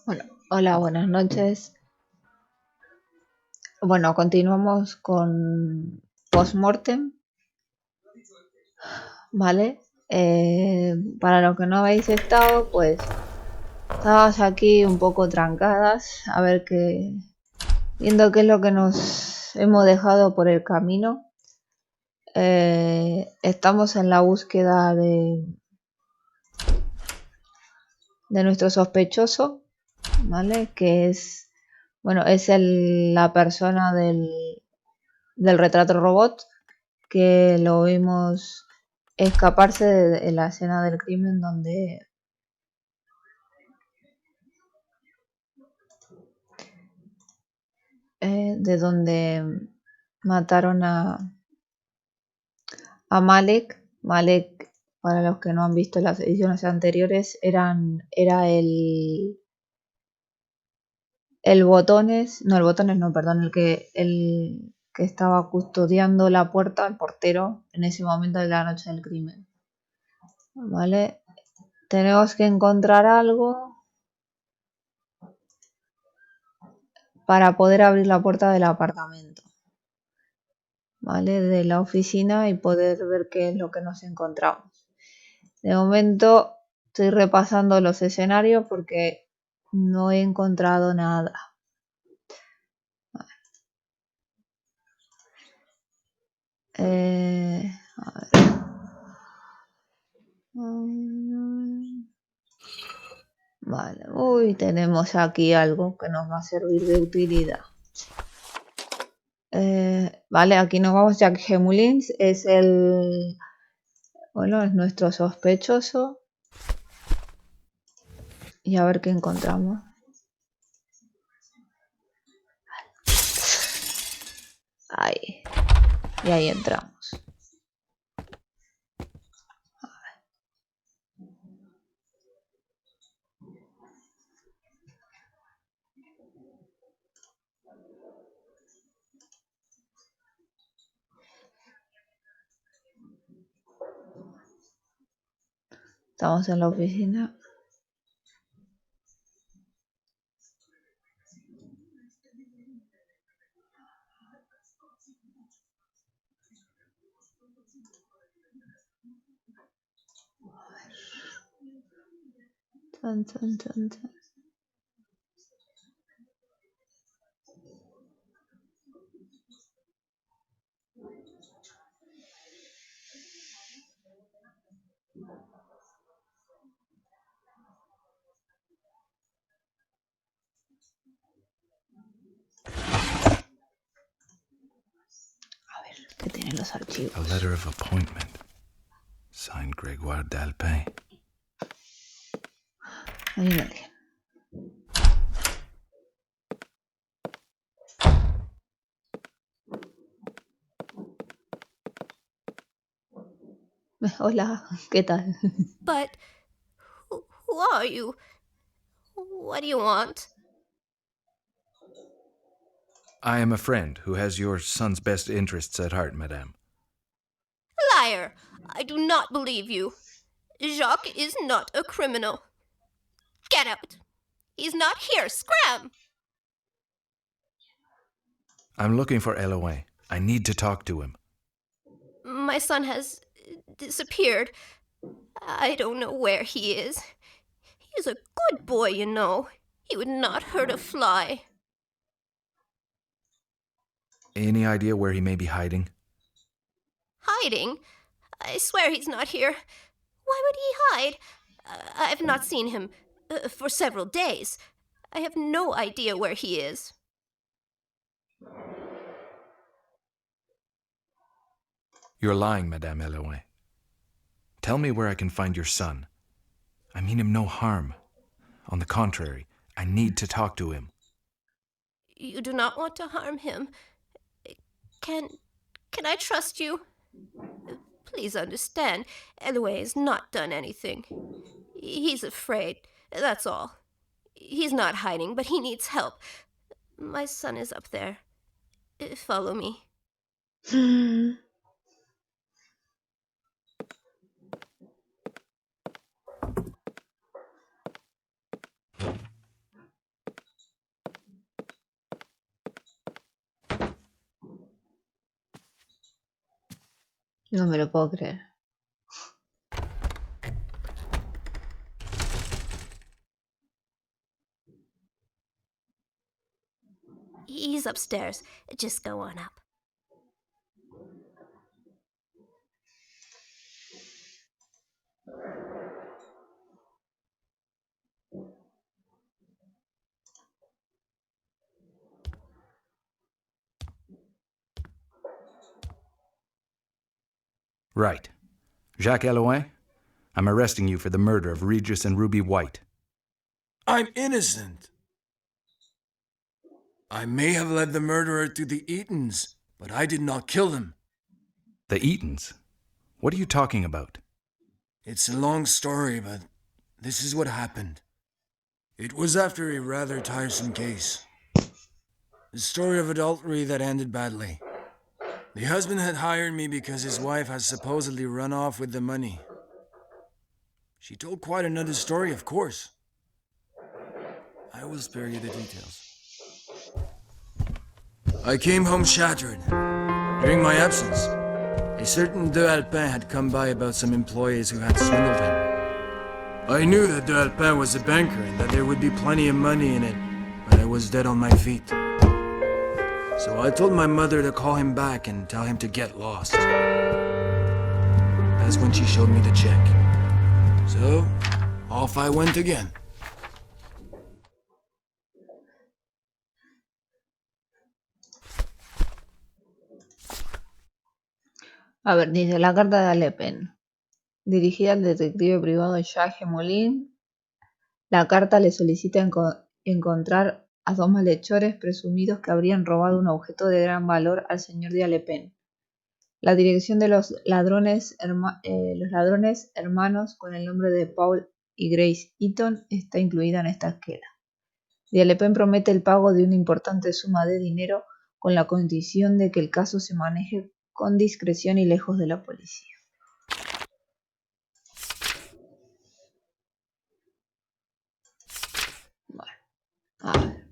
Bueno, hola, buenas noches. Bueno, continuamos con Mortem, ¿vale? Para los que no habéis estado, pues estabas aquí un poco trancadas, a ver viendo qué es lo que nos hemos dejado por el camino. Estamos en la búsqueda de nuestro sospechoso, ¿vale? Que es, bueno, es la persona del retrato robot, que lo vimos escaparse de la escena del crimen donde mataron a Malek. Malek, para los que no han visto las ediciones anteriores, era el botones, no, perdón, el que estaba custodiando la puerta, el portero, en ese momento de la noche del crimen. ¿Vale? Tenemos que encontrar algo para poder abrir la puerta del apartamento, ¿vale? De la oficina, y poder ver qué es lo que nos encontramos. De momento estoy repasando los escenarios porque no he encontrado nada. A ver. Vale, uy, tenemos aquí algo que nos va a servir de utilidad. Vale, aquí nos vamos. Jaques Helloin es es nuestro sospechoso. Y a ver qué encontramos. Ahí. Y ahí entramos. Estamos en la oficina. Tan, tan, tan, tan. A ver, ¿qué tienen los archivos? A letter of appointment. Signed Grégoire d'Allepin. Ahí no tiene. Hola, ¿qué tal? But who are you? What do you want? I am a friend who has your son's best interests at heart, madame. Liar! I do not believe you. Jaques is not a criminal. Get out! He's not here. Scram! I'm looking for Hellouin. I need to talk to him. My son has disappeared. I don't know where he is. He is a good boy, you know. He would not hurt a fly. Any idea where he may be hiding? Hiding? I swear he's not here. Why would he hide? I've not seen him for several days. I have no idea where he is. You're lying, Madame Hellouin. Tell me where I can find your son. I mean him no harm. On the contrary, I need to talk to him. You do not want to harm him. Can I trust you? Please understand, Hellouin has not done anything. He's afraid, that's all. He's not hiding, but he needs help. My son is up there. Follow me. No me lo puedo creer. He's upstairs. Just go on up. Right. Jaques Helloin, I'm arresting you for the murder of Regis and Ruby White. I'm innocent. I may have led the murderer to the Eatons, but I did not kill him. The Eatons? What are you talking about? It's a long story, but this is what happened. It was after a rather tiresome case. A story of adultery that ended badly. The husband had hired me because his wife had supposedly run off with the money. She told quite another story, of course. I will spare you the details. I came home shattered. During my absence, a certain de Allepin had come by about some employees who had swindled him. I knew that de Allepin was a banker and that there would be plenty of money in it, but I was dead on my feet. So I told my mother to call him back and tell him to get lost. That's when she showed me the check. So, off I went again. A ver, dice la carta de Allepin, dirigida al detective privado Jaques Helloin. La carta le solicita encontrar a 2 malhechores presumidos que habrían robado un objeto de gran valor al señor de Allepin. La dirección de los ladrones hermanos con el nombre de Paul y Grace Eaton está incluida en esta esquela. De Allepin promete el pago de una importante suma de dinero con la condición de que el caso se maneje con discreción y lejos de la policía. Bueno, a ver.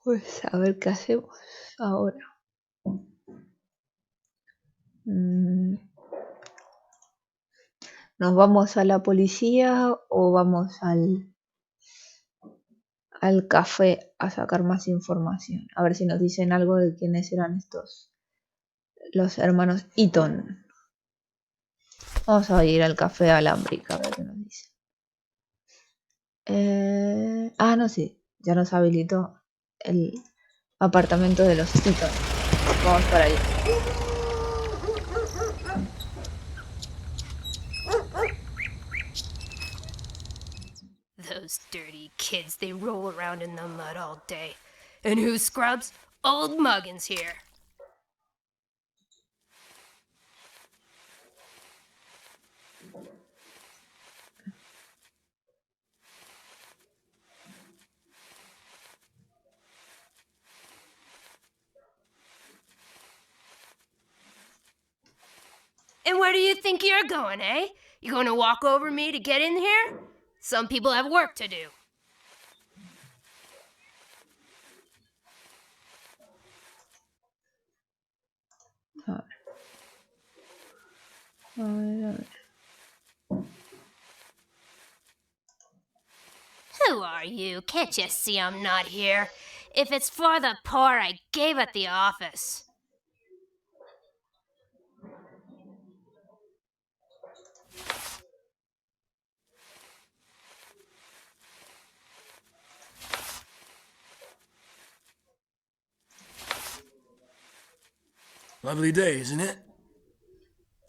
Pues a ver qué hacemos ahora. ¿Nos vamos a la policía o vamos al café a sacar más información? A ver si nos dicen algo de quiénes eran estos, los hermanos Eaton. Vamos a ir al café Alambic a ver qué nos dicen. No, sí, ya nos habilitó el apartamento de los Eaton. Vamos para allá. Those dirty kids, they roll around in the mud all day. And who scrubs? Old Muggins here. And where do you think you're going, eh? You gonna walk over me to get in here? Some people have work to do. A ver. Who are you? Can't you see I'm not here? If it's for the poor, I gave at the office. Lovely day, isn't it?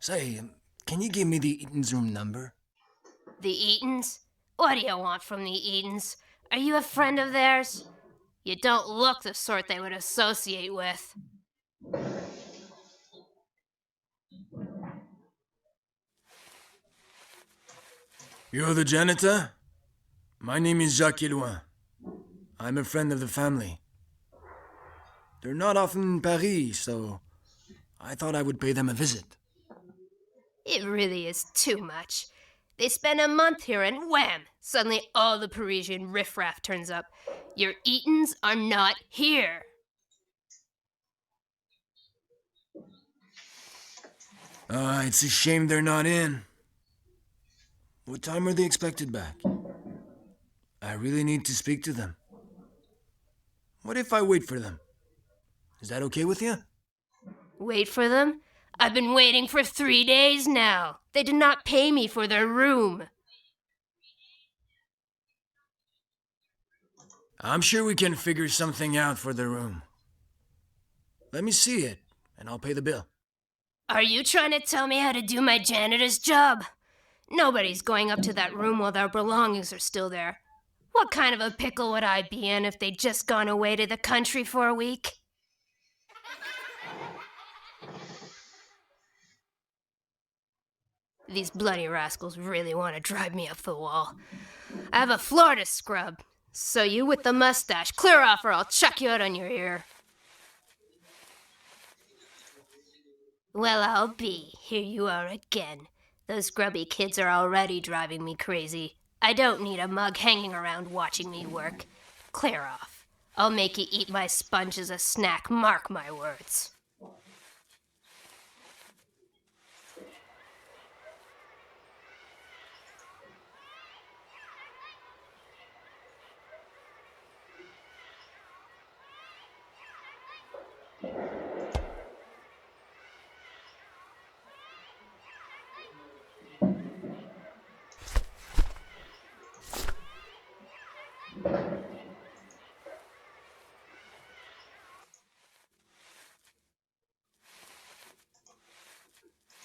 Say, can you give me the Eaton's room number? The Eatons? What do you want from the Eatons? Are you a friend of theirs? You don't look the sort they would associate with. You're the janitor? My name is Jaques Helloin. I'm a friend of the family. They're not often in Paris, so I thought I would pay them a visit. It really is too much. They spend a month here and wham! Suddenly all the Parisian riffraff turns up. Your Eatons are not here. It's a shame they're not in. What time are they expected back? I really need to speak to them. What if I wait for them? Is that okay with you? Wait for them? I've been waiting for 3 days now. They did not pay me for their room. I'm sure we can figure something out for the room. Let me see it, and I'll pay the bill. Are you trying to tell me how to do my janitor's job? Nobody's going up to that room while their belongings are still there. What kind of a pickle would I be in if they'd just gone away to the country for a week? These bloody rascals really want to drive me up the wall. I have a floor to scrub, so you with the mustache, clear off or I'll chuck you out on your ear. Well, I'll be. Here you are again. Those grubby kids are already driving me crazy. I don't need a mug hanging around watching me work. Clear off. I'll make you eat my sponge as a snack, mark my words.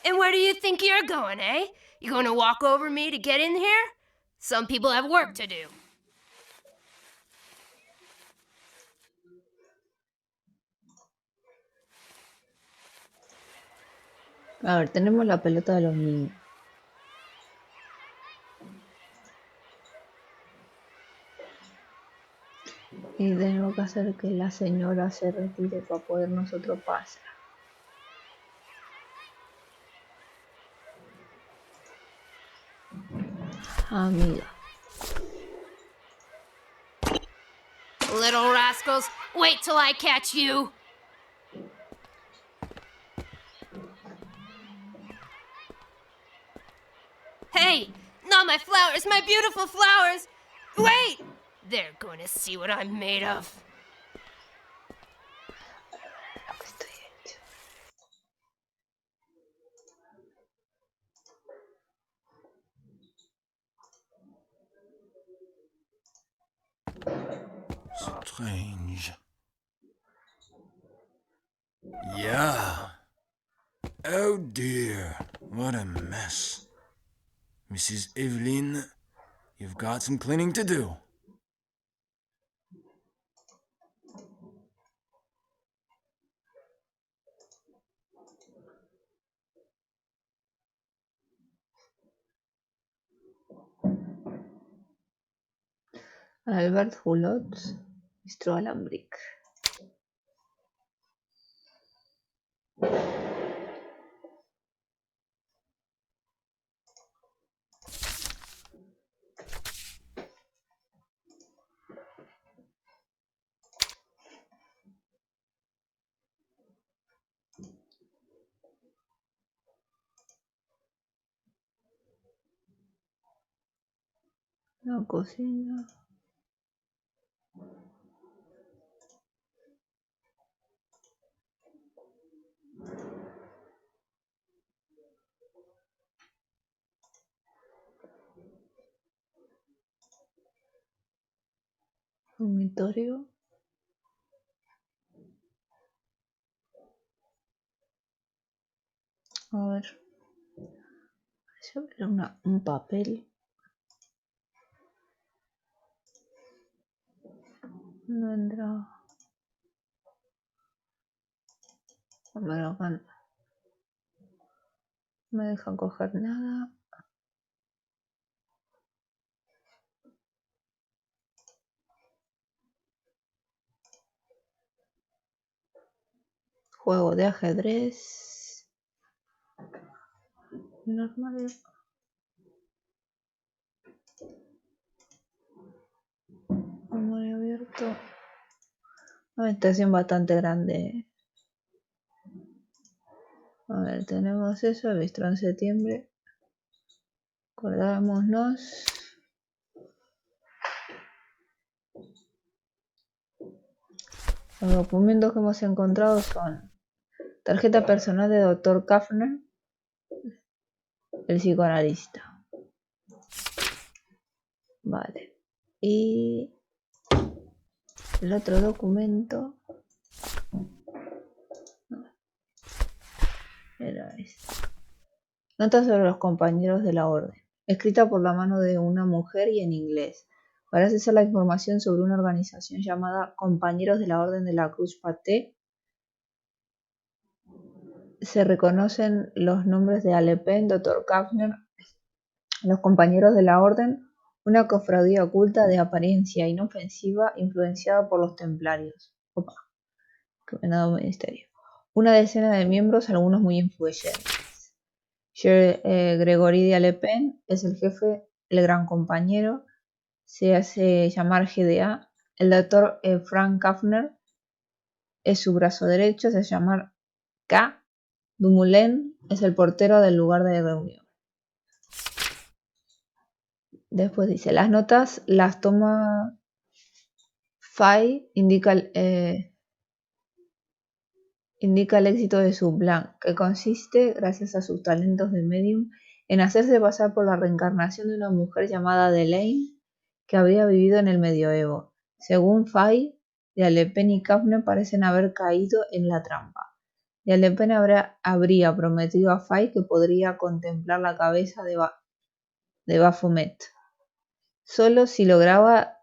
And where do you think you're going, eh? You going to walk over me to get in here? Some people have work to do. A ver, tenemos la pelota de los niños. Y tenemos que hacer que la señora se retire para poder nosotros pasar. Amiga. Little rascals, wait till I catch you. Hey, not my flowers, my beautiful flowers. Wait! They're going to see what I'm made of. Strange. Yeah. Oh dear, what a mess. Mrs. Evelyn, you've got some cleaning to do. Albert Hulot, Mr. Alambic. La cocina. Dormitorio. A ver. Parece ver un papel. No entra. Pero acá no me deja coger nada. Juego de ajedrez. Normal. Armario abierto. Una habitación bastante grande. A ver, tenemos eso, el bistro en septiembre. Acordámonos. Los documentos que hemos encontrado son tarjeta personal de Dr. Kaufner, el psicoanalista. Vale. Y el otro documento era este. Notas sobre los compañeros de la orden, escrita por la mano de una mujer y en inglés. Parece ser la información sobre una organización llamada Compañeros de la Orden de la Cruz Paté. Se reconocen los nombres de Allepin, Dr. Kaufner, los compañeros de la Orden, una cofradía oculta de apariencia inofensiva influenciada por los templarios. Opa, que me ha dado ministerio. Una decena de miembros, algunos muy influyentes. Gregory de Allepin es el jefe, el gran compañero, se hace llamar GDA. El doctor Frank Kaufner es su brazo derecho, se hace llamar K. Dumoulin es el portero del lugar de reunión. Después dice, las notas las toma Fay, indica el éxito de su plan, que consiste, gracias a sus talentos de medium, en hacerse pasar por la reencarnación de una mujer llamada Delaine, que habría vivido en el medioevo. Según Fay, de Allepin y Kaufner parecen haber caído en la trampa. De Allepin habría prometido a Fay que podría contemplar la cabeza de Baphomet, solo si lograba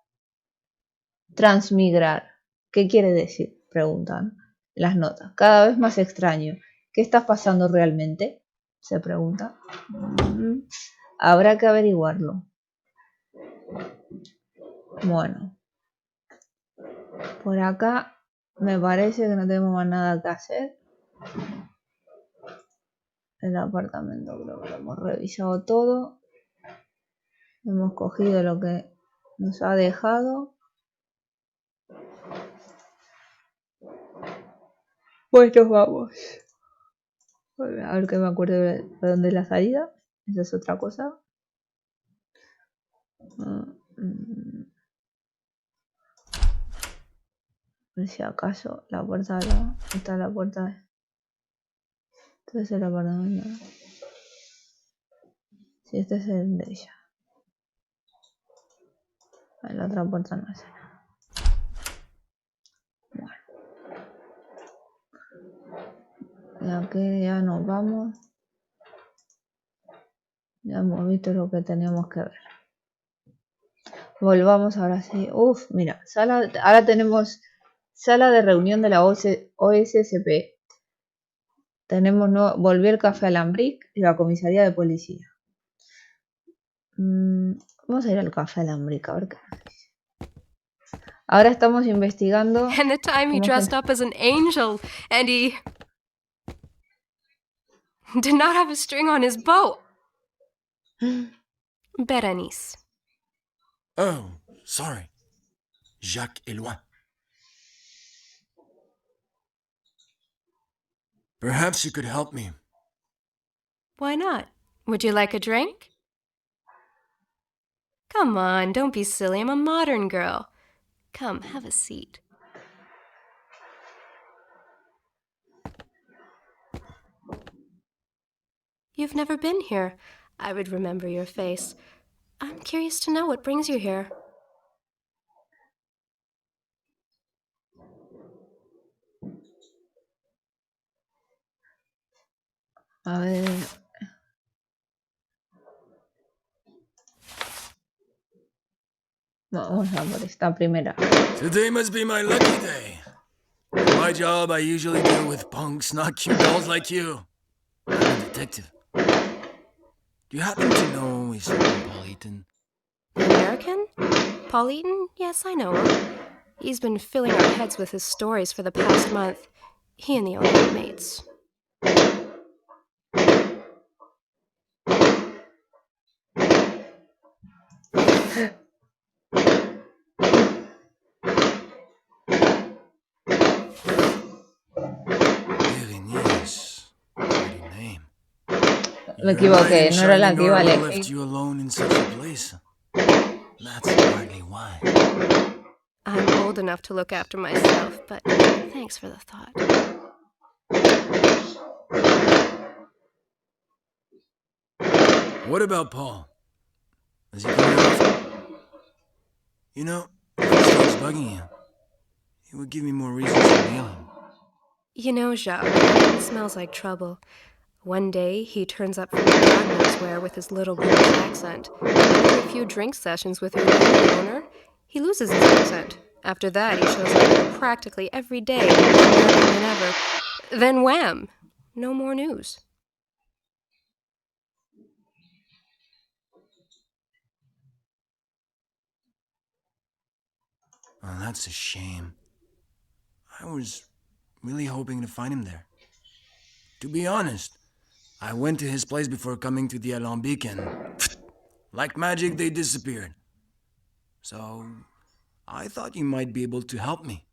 transmigrar. ¿Qué quiere decir?, preguntan las notas. Cada vez más extraño. ¿Qué está pasando realmente?, se pregunta. Habrá que averiguarlo. Bueno, por acá me parece que no tenemos más nada que hacer. El apartamento creo que lo hemos revisado todo. Hemos cogido lo que nos ha dejado. Pues nos vamos. A ver que me acuerdo de dónde es la salida. Esa es otra cosa. Por si acaso la puerta de la... Esta es la puerta de... Este es el apartamento. Sí, este es el de ella. La otra puerta no sé. Bueno. Y aquí ya nos vamos. Ya hemos visto lo que teníamos que ver. Volvamos ahora sí. Uf, mira, sala. Ahora tenemos sala de reunión de la OSSP. Tenemos volvió el Café Alambic y la Comisaría de Policía. Vamos a ir al Café Alambic a ver qué nos dice. Ahora estamos investigando. And the time he dressed up as an angel and he did not have a string on his bow. Berenice. Oh, sorry. Jaques Helloin. Perhaps you could help me. Why not? Would you like a drink? Come on, don't be silly. I'm a modern girl. Come, have a seat. You've never been here. I would remember your face. I'm curious to know what brings you here. A ver. Vamos a por esta primera. Today must be my lucky day. In my job, I usually deal with punks, not cute dolls like you. I'm a detective. Do you happen to know a certain Paul Eaton? The American? Paul Eaton? Yes, I know him. He's been filling our heads with his stories for the past month. He and the owner are mates. Berenice. Pretty name. Me equivoqué, no era la que iba a left elegir. you alone in such a place. That's partly why. I'm old enough to look after myself, but thanks for the thought. What about Paul? Is he coming often? You know, if he starts bugging you, it would give me more reasons to nail him. You know, Jaques, it smells like trouble. One day, he turns up from God knows where with his little British accent. After a few drink sessions with your new owner, he loses his accent. After that, he shows up here practically every day, more American than ever. Then wham! No more news. Oh, that's a shame. I was really hoping to find him there. To be honest, I went to his place before coming to the Alambic and, like magic, they disappeared. So, I thought you might be able to help me.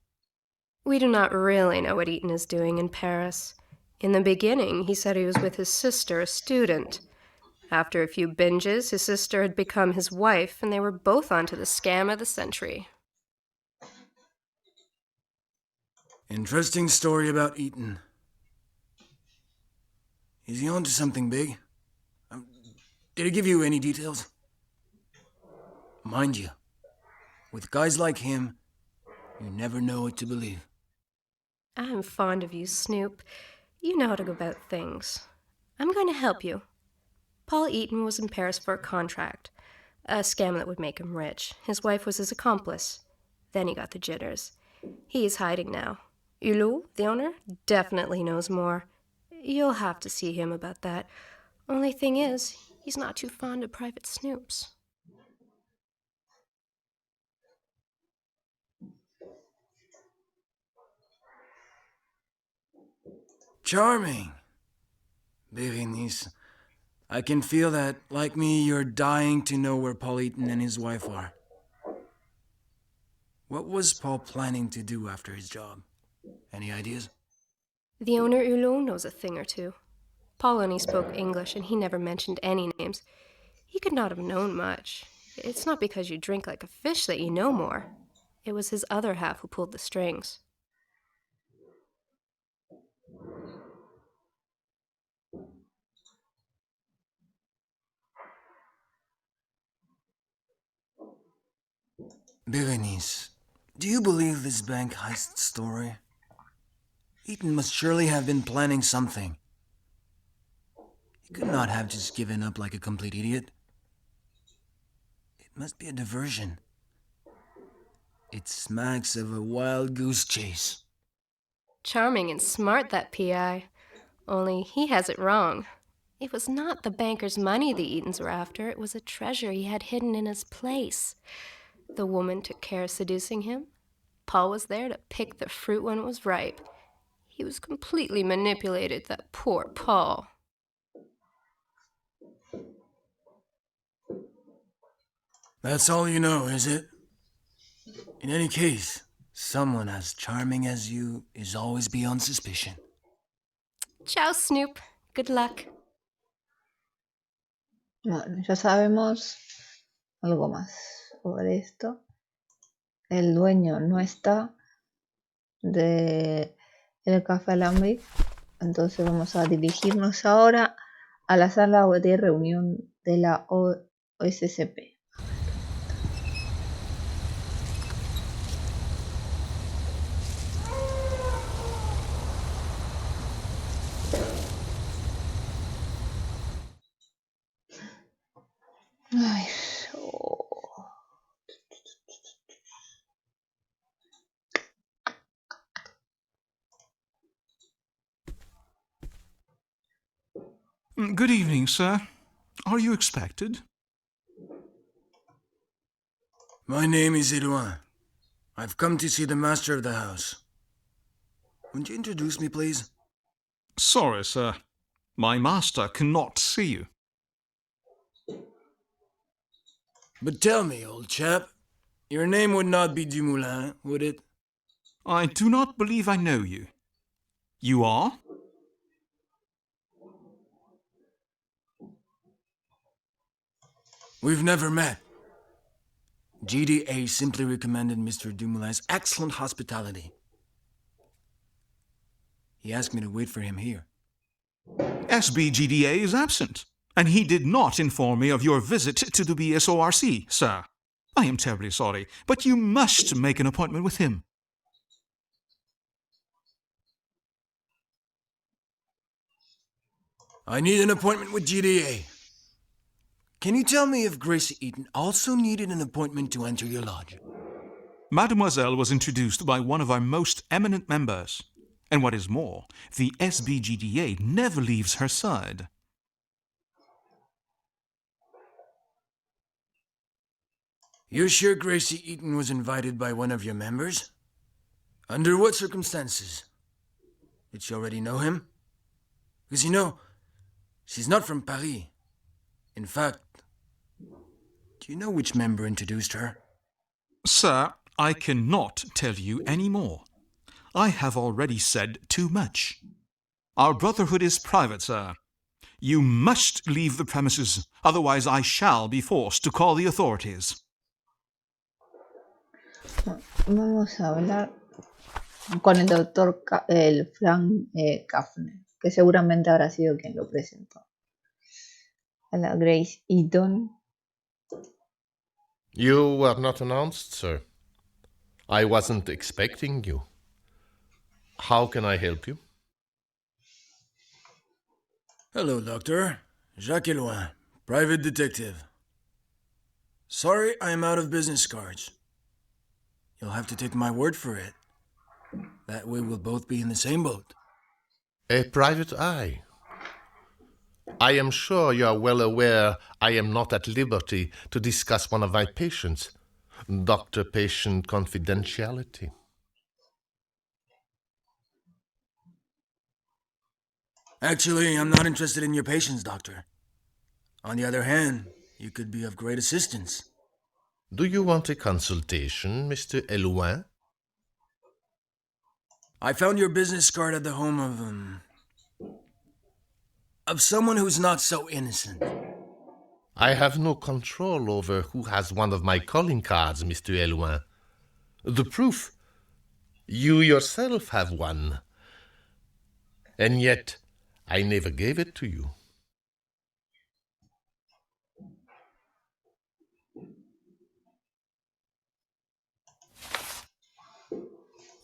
We do not really know what Eaton is doing in Paris. In the beginning, he said he was with his sister, a student. After a few binges, his sister had become his wife, and they were both onto the scam of the century. Interesting story about Eaton. Is he on to something big? Did he give you any details? Mind you, with guys like him, you never know what to believe. I'm fond of you, Snoop. You know how to go about things. I'm going to help you. Paul Eaton was in Paris for a contract, a scam that would make him rich. His wife was his accomplice. Then he got the jitters. He is hiding now. Helloun, the owner, definitely knows more. You'll have to see him about that. Only thing is, he's not too fond of private snoops. Charming. Berenice, I can feel that, like me, you're dying to know where Paul Eaton and his wife are. What was Paul planning to do after his job? Any ideas? The owner, Helloun, knows a thing or two. Paul only spoke English, and he never mentioned any names. He could not have known much. It's not because you drink like a fish that you know more. It was his other half who pulled the strings. Berenice, do you believe this bank heist story? Eaton must surely have been planning something. He could not have just given up like a complete idiot. It must be a diversion. It smacks of a wild goose chase. Charming and smart, that P.I. Only he has it wrong. It was not the banker's money the Eatons were after. It was a treasure he had hidden in his place. The woman took care of seducing him. Paul was there to pick the fruit when it was ripe. He was completely manipulated, that poor Paul. That's all you know, is it? In any case, someone as charming as you is always beyond suspicion. Ciao, Snoop. Good luck. Bueno, ya sabemos algo más sobre esto. El dueño no está de el Café Alambic, entonces vamos a dirigirnos ahora a la sala de reunión de la OSCP. Ay, oh. Good evening, sir. Are you expected? My name is Helloin. I've come to see the master of the house. Would you introduce me, please? Sorry, sir. My master cannot see you. But tell me, old chap, your name would not be Dumoulin, would it? I do not believe I know you. You are? We've never met. GDA simply recommended Mr. Dumoulin's excellent hospitality. He asked me to wait for him here. SBGDA is absent, and he did not inform me of your visit to the BSORC, sir. I am terribly sorry, but you must make an appointment with him. I need an appointment with GDA. Can you tell me if Gracie Eaton also needed an appointment to enter your lodge? Mademoiselle was introduced by one of our most eminent members. And what is more, the SBGDA never leaves her side. You're sure Gracie Eaton was invited by one of your members? Under what circumstances? Did she already know him? Because you know, she's not from Paris. In fact, do you know which member introduced her? Sir, I cannot tell you any more. I have already said too much. Our brotherhood is private, sir. You must leave the premises, otherwise I shall be forced to call the authorities. Vamos a hablar con el doctor Frank Kaufner, que seguramente habrá sido quien lo presentó. A la Grace Eaton. You were not announced, sir. I wasn't expecting you. How can I help you? Hello, Doctor. Jaques Helloin, private detective. Sorry, I am out of business cards. You'll have to take my word for it. That way we'll both be in the same boat. A private eye. I am sure you are well aware I am not at liberty to discuss one of my patients. Doctor-patient confidentiality. Actually, I'm not interested in your patients, Doctor. On the other hand, you could be of great assistance. Do you want a consultation, Mr. Hellouin? I found your business card at the home of someone who's not so innocent. I have no control over who has one of my calling cards, Mr. Hellouin. The proof? You yourself have one. And yet, I never gave it to you.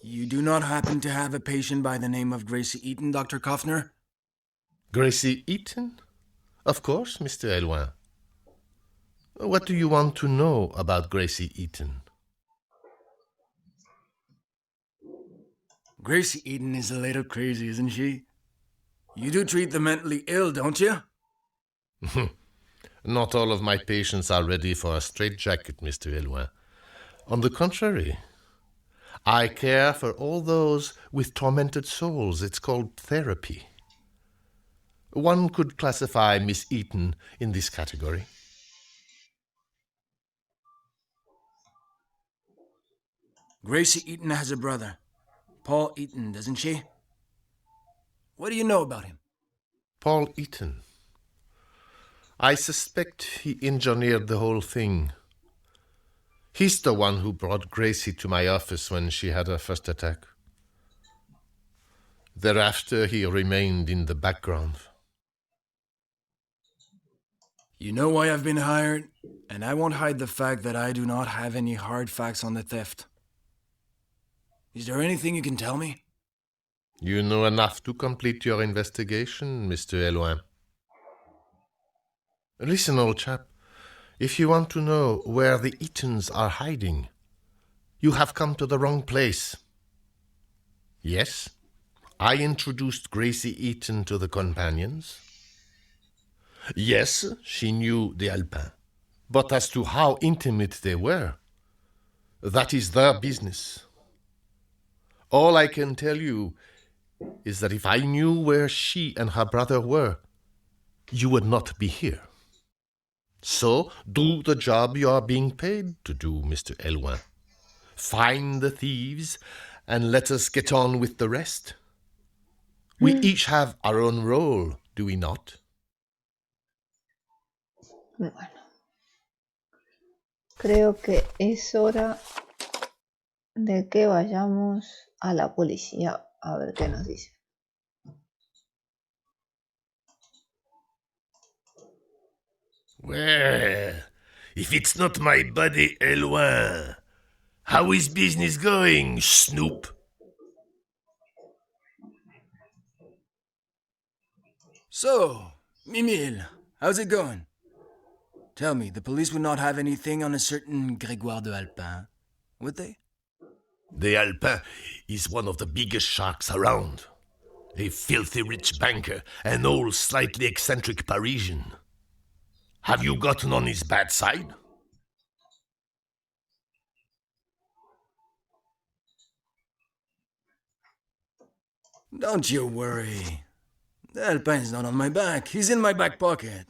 You do not happen to have a patient by the name of Gracie Eaton, Dr. Kaufner? Gracie Eaton? Of course, Mr. Hellouin. What do you want to know about Gracie Eaton? Gracie Eaton is a little crazy, isn't she? You do treat the mentally ill, don't you? Not all of my patients are ready for a straitjacket, Mr. Hellouin. On the contrary, I care for all those with tormented souls. It's called therapy. One could classify Miss Eaton in this category. Gracie Eaton has a brother, Paul Eaton, doesn't she? What do you know about him? Paul Eaton. I suspect he engineered the whole thing. He's the one who brought Gracie to my office when she had her first attack. Thereafter, he remained in the background. You know why I've been hired, and I won't hide the fact that I do not have any hard facts on the theft. Is there anything you can tell me? You know enough to complete your investigation, Mr. Hellouin. Listen, old chap. If you want to know where the Eatons are hiding, you have come to the wrong place. Yes, I introduced Gracie Eaton to the companions. Yes, she knew the Allepin. But as to how intimate they were, that is their business. All I can tell you is that if I knew where she and her brother were, you would not be here. So do the job you are being paid to do, Mr. Hellouin. Find the thieves and let us get on with the rest. We each have our own role, do we not? Bueno, creo que es hora de que vayamos a la policía a ver qué nos dice. Well, if it's not my buddy Hellouin, how is business going, Snoop? So, Mimile, how's it going? Tell me, the police would not have anything on a certain Grégoire de Allepin, would they? The Allepin is one of the biggest sharks around. A filthy rich banker, an old slightly eccentric Parisian. Have you gotten on his bad side? Don't you worry. The Allepin's not on my back. He's in my back pocket.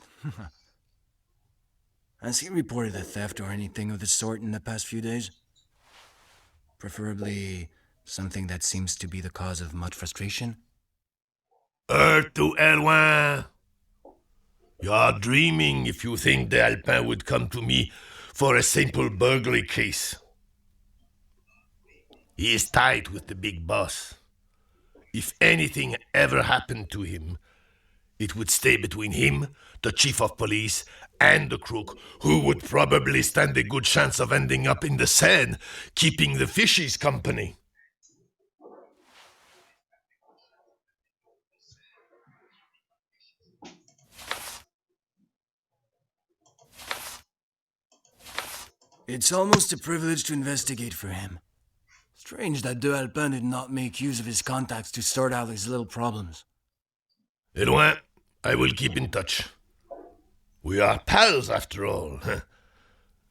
Has he reported a theft or anything of the sort in the past few days? Preferably something that seems to be the cause of much frustration? To Hellouin. You are dreaming if you think the Allepin would come to me for a simple burglary case. He is tight with the big boss. If anything ever happened to him, it would stay between him, the chief of police, and the crook, who would probably stand a good chance of ending up in the Seine, keeping the fishies company. It's almost a privilege to investigate for him. Strange that de Allepin did not make use of his contacts to sort out his little problems. Hellouin, I will keep in touch. We are pals after all.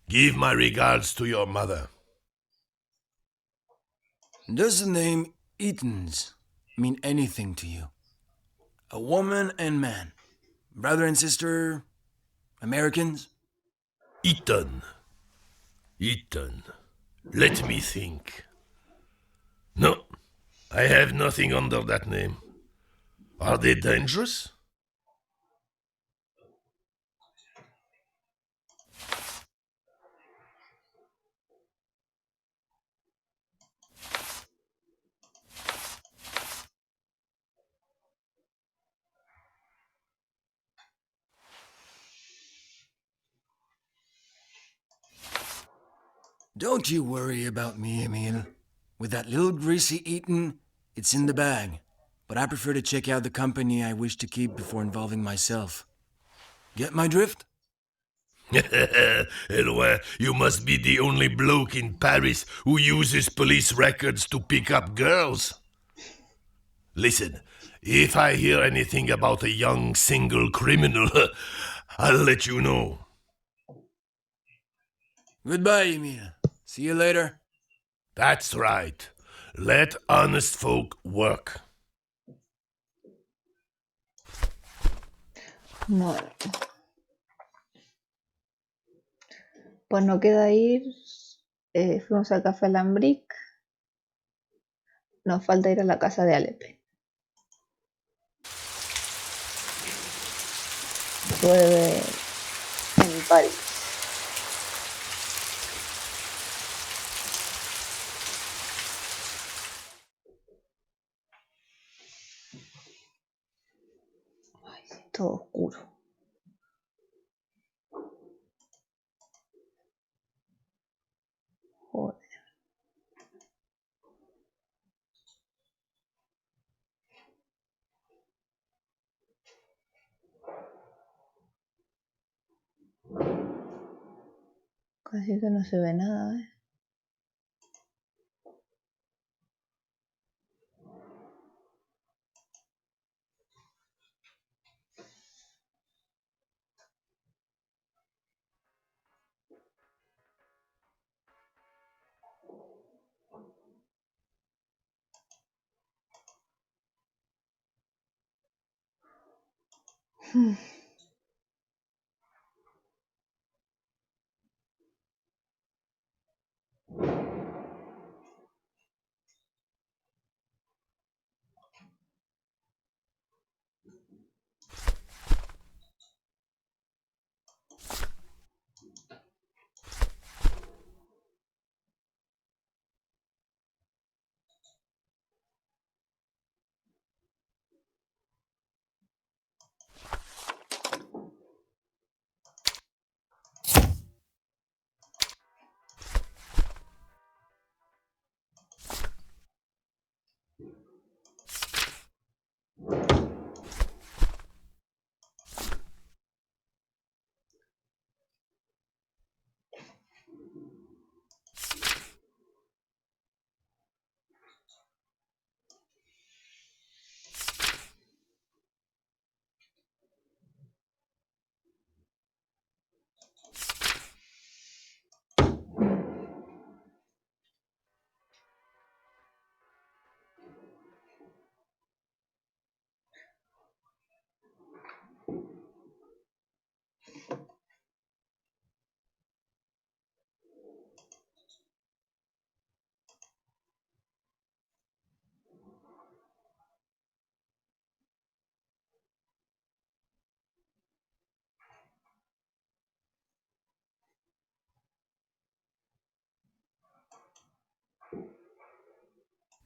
Give my regards to your mother. Does the name Eatons mean anything to you? A woman and man, brother and sister, Americans? Eaton. Eaton. Let me think. No, I have nothing under that name. Are they dangerous? Don't you worry about me, Emile. With that little greasy Eaton, it's in the bag. But I prefer to check out the company I wish to keep before involving myself. Get my drift? Hellouin, you must be the only bloke in Paris who uses police records to pick up girls. Listen, if I hear anything about a young single criminal, I'll let you know. Goodbye, Emile. See you later. That's right. Let honest folk work. Bueno, pues no queda ir. Fuimos al Café Alambic. Nos falta ir a la casa de Allepin. Llueve en París. Ay, sí, todo oscuro. Joder. Casi que no se ve nada, ¿eh?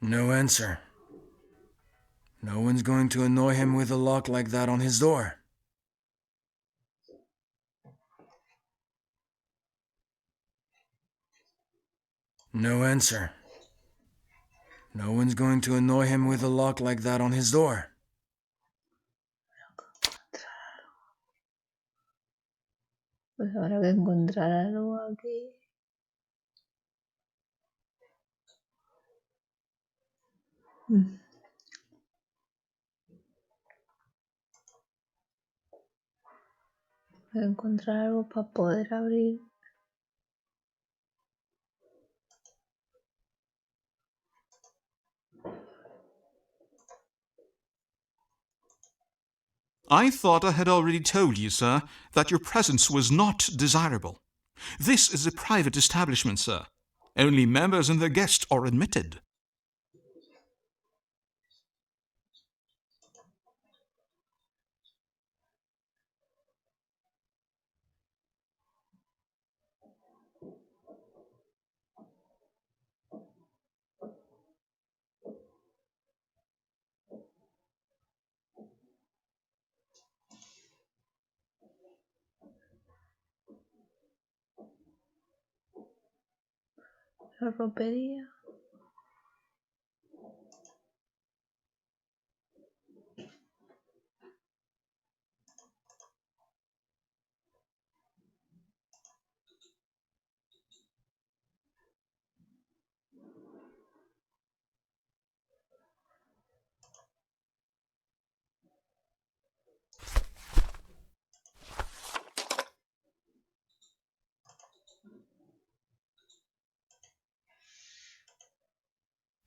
No answer. No one's going to annoy him with a lock like that on his door. No answer. No one's going to annoy him with a lock like that on his door. Pues habrá que encontrar algo aquí. Voy a encontrar algo para poder abrir. I thought I had already told you, sir, that your presence was not desirable. This is a private establishment, sir. Only members and their guests are admitted. La ropería.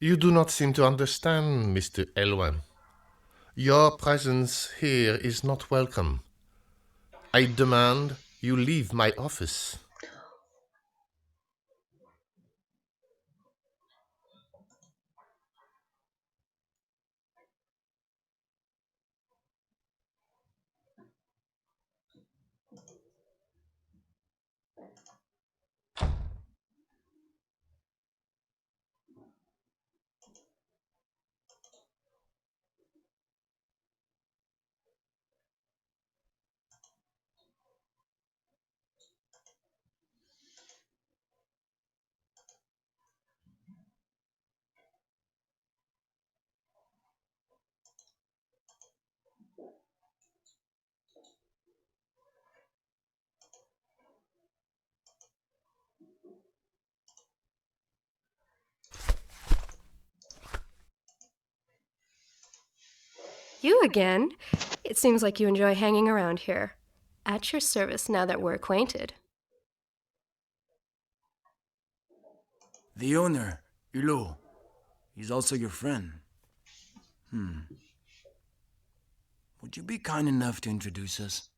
You do not seem to understand, Mr. Helloin. Your presence here is not welcome. I demand you leave my office. You again? It seems like you enjoy hanging around here. At your service now that we're acquainted. The owner, Hulot. He's also your friend. would you be kind enough to introduce us?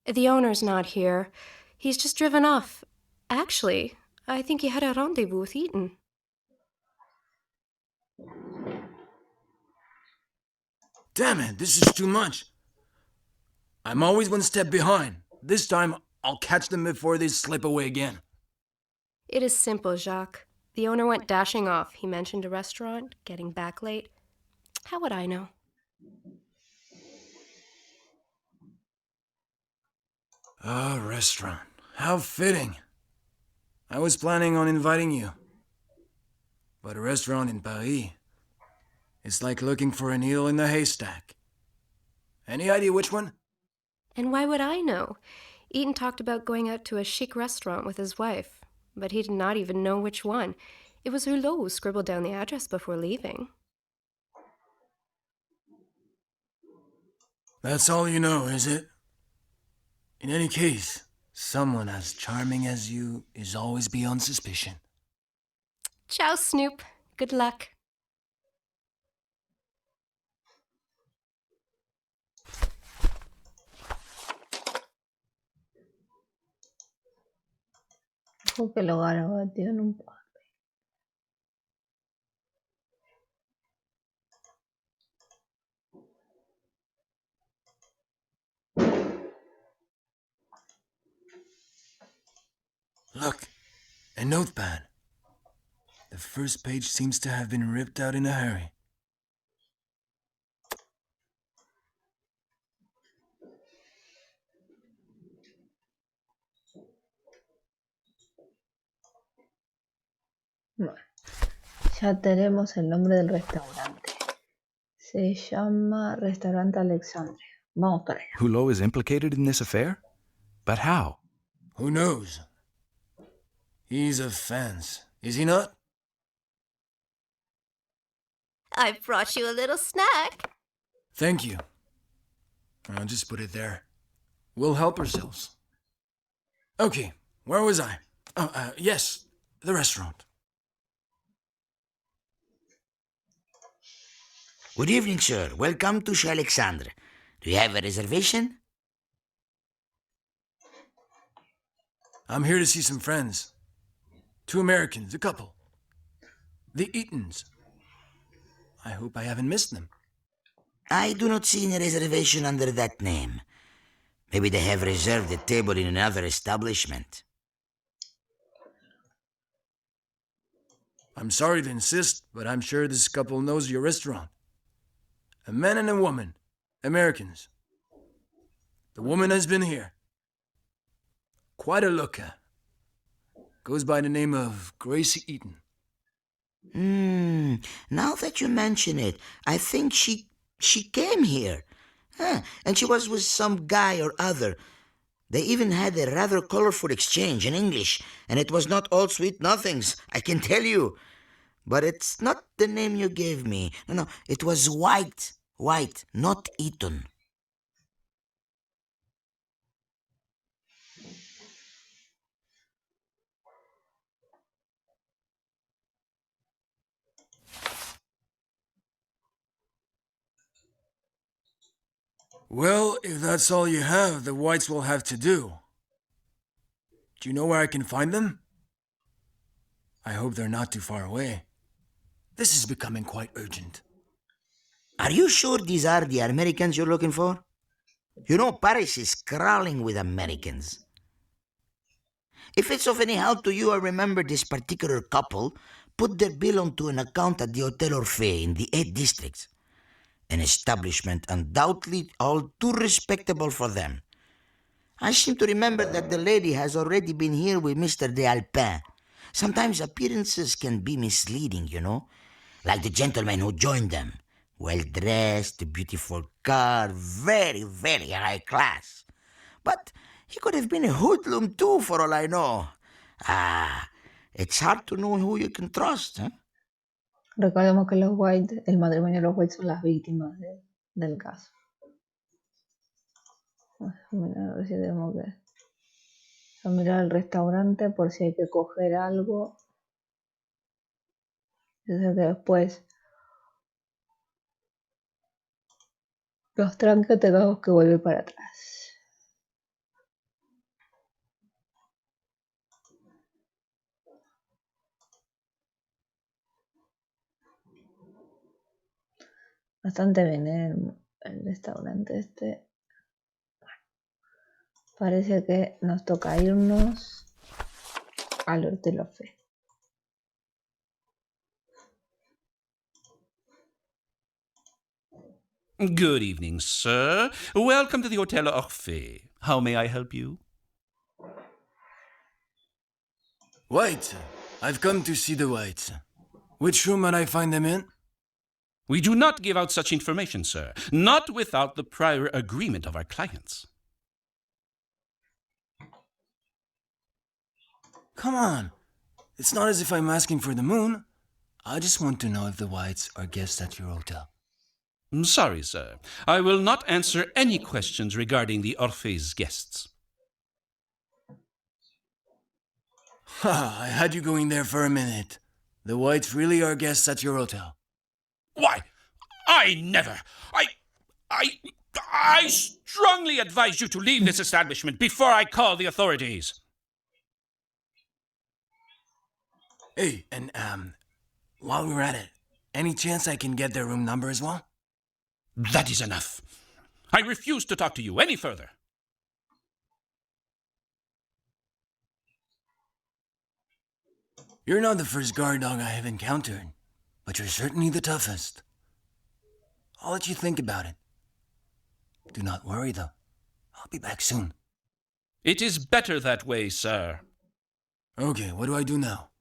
The owner's not here. He's just driven off. Actually, I think he had a rendezvous with Eaton. Damn it, this is too much. I'm always one step behind. This time, I'll catch them before they slip away again. It is simple, Jaques. The owner went dashing off. He mentioned a restaurant, getting back late. How would I know? A restaurant. How fitting. I was planning on inviting you. But a restaurant in Paris, it's like looking for a needle in a haystack. Any idea which one? And why would I know? Eaton talked about going out to a chic restaurant with his wife, but he did not even know which one. It was Hulot who scribbled down the address before leaving. That's all you know, is it? In any case, someone as charming as you is always beyond suspicion. Ciao, Snoop. Good luck. Ojo que lo garabateó en un papel. Look, a notepad. The first page seems to have been ripped out in a hurry. Bueno, ya tenemos el nombre del restaurante. Se llama Restaurante Alexandre. Vamos para allá. Hulot is implicated in this affair? But how? Who knows? He's a fence, is he not? I've brought you a little snack. Thank you. I'll just put it there. We'll help ourselves. Okay, where was I? Yes, the restaurant. Good evening, sir. Welcome to Chez Alexandre. Do you have a reservation? I'm here to see some friends. 2 Americans, a couple. The Eatons. I hope I haven't missed them. I do not see any reservation under that name. Maybe they have reserved a table in another establishment. I'm sorry to insist, but I'm sure this couple knows your restaurant. A man and a woman, Americans. The woman has been here. Quite a looker. Goes by the name of Gracie Eaton. Now that you mention it, I think she came here. And she was with some guy or other. They even had a rather colorful exchange in English, and it was not all sweet nothings, I can tell you. But it's not the name you gave me. No, it was White, not Eaton. Well, if that's all you have, the Whites will have to do. Do you know where I can find them? I hope they're not too far away. This is becoming quite urgent. Are you sure these are the Americans you're looking for? You know, Paris is crawling with Americans. If it's of any help to you, I remember this particular couple put their bill onto an account at the Hotel Orpheé in the 8 districts. An establishment undoubtedly all too respectable for them. I seem to remember that the lady has already been here with Mr. de Allepin. Sometimes appearances can be misleading, you know, like the gentleman who joined them. Well-dressed, beautiful car, very, very high class. But he could have been a hoodlum too, for all I know. It's hard to know who you can trust, huh? Recordemos que los White, el matrimonio de los White son las víctimas del caso. Mira, a ver si tenemos que mirar el restaurante por si hay que coger algo. Yo sé que después los trancas tengamos que volver para atrás. Bastante bien, el restaurante este. Parece que nos toca irnos al Orpheé. Good evening, sir. Welcome to the Hotel Orpheé. How may I help you? White. I've come to see the Whites. Which room might I find them in? We do not give out such information, sir. Not without the prior agreement of our clients. Come on. It's not as if I'm asking for the moon. I just want to know if the Whites are guests at your hotel. Sorry, sir. I will not answer any questions regarding the Orphée's guests. Ha, I had you going there for a minute. The Whites really are guests at your hotel. Why, I never. I strongly advise you to leave this establishment before I call the authorities. Hey, and while we're at it, any chance I can get their room number as well? That is enough. I refuse to talk to you any further. You're not the first guard dog I have encountered, but you're certainly the toughest. I'll let you think about it. Do not worry, though. I'll be back soon. It is better that way, sir. Okay, what do I do now?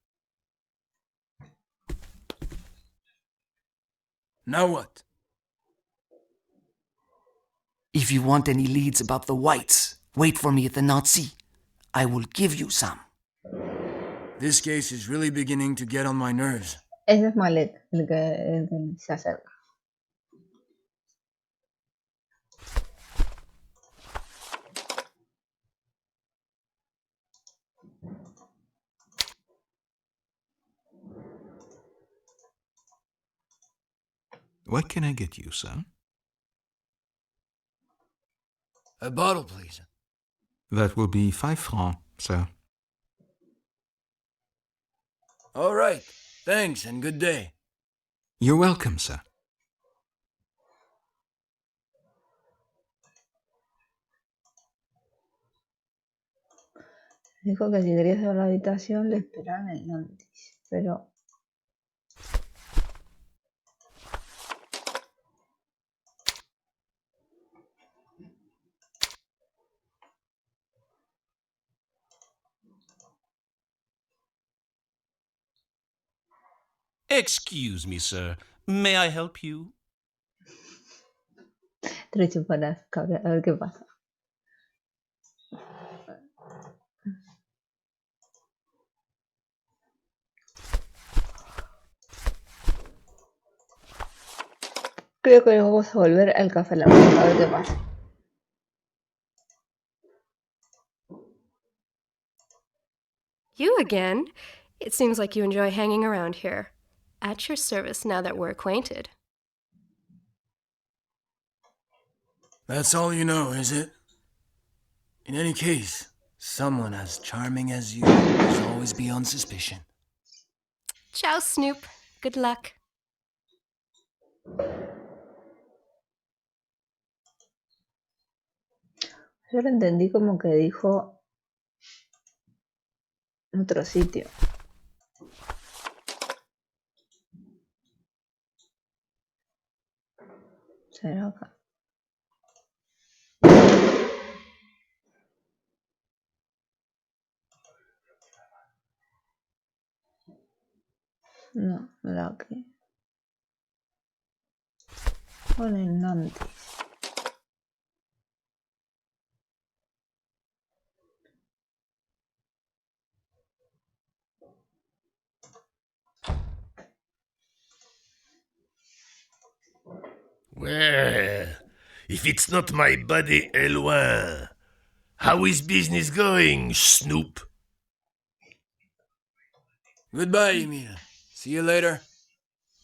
Now what? If you want any leads about the Whites, wait for me at the Nazi. I will give you some. This case is really beginning to get on my nerves. Ese es Malek, el que se acerca. What can I get you, sir? A bottle, please. That will be 5 francs, sir. All right. Thanks and good day. You're welcome, sir. Dijo que si quería ir a la habitación le esperaran en antes, pero... Excuse me, sir. May I help you? Trecho para cabrear, a ver qué pasa. Creo que vamos a volver al Café Alambic, a ver qué pasa. You again? It seems like you enjoy hanging around here. At your service now that we're acquainted. That's all you know, is it? In any case, someone as charming as you is always beyond suspicion. Ciao, Snoop. Good luck. Yo lo entendí como que dijo otro sitio. ¿Será acá? No, era aquí. Pone Nantes. Well, if it's not my buddy Hellouin, how is business going, Snoop? Goodbye, Emile. See you later.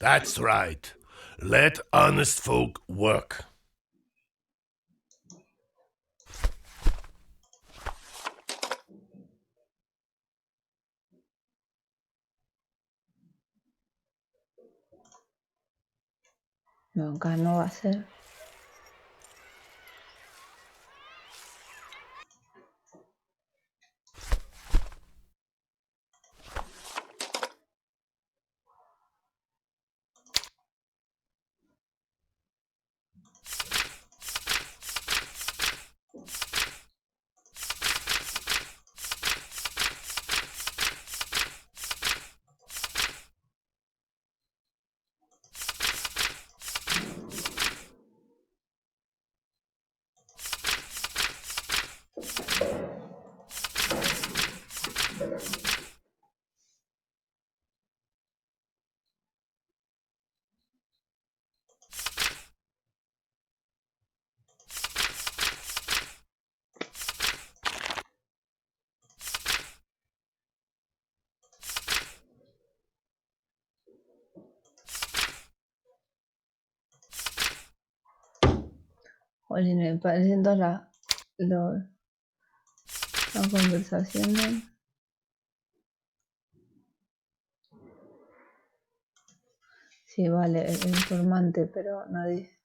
That's right. Let honest folk work. No, acá no va a ser. Jolín, me parecen todas las conversaciones. Sí, vale, el informante, pero nadie.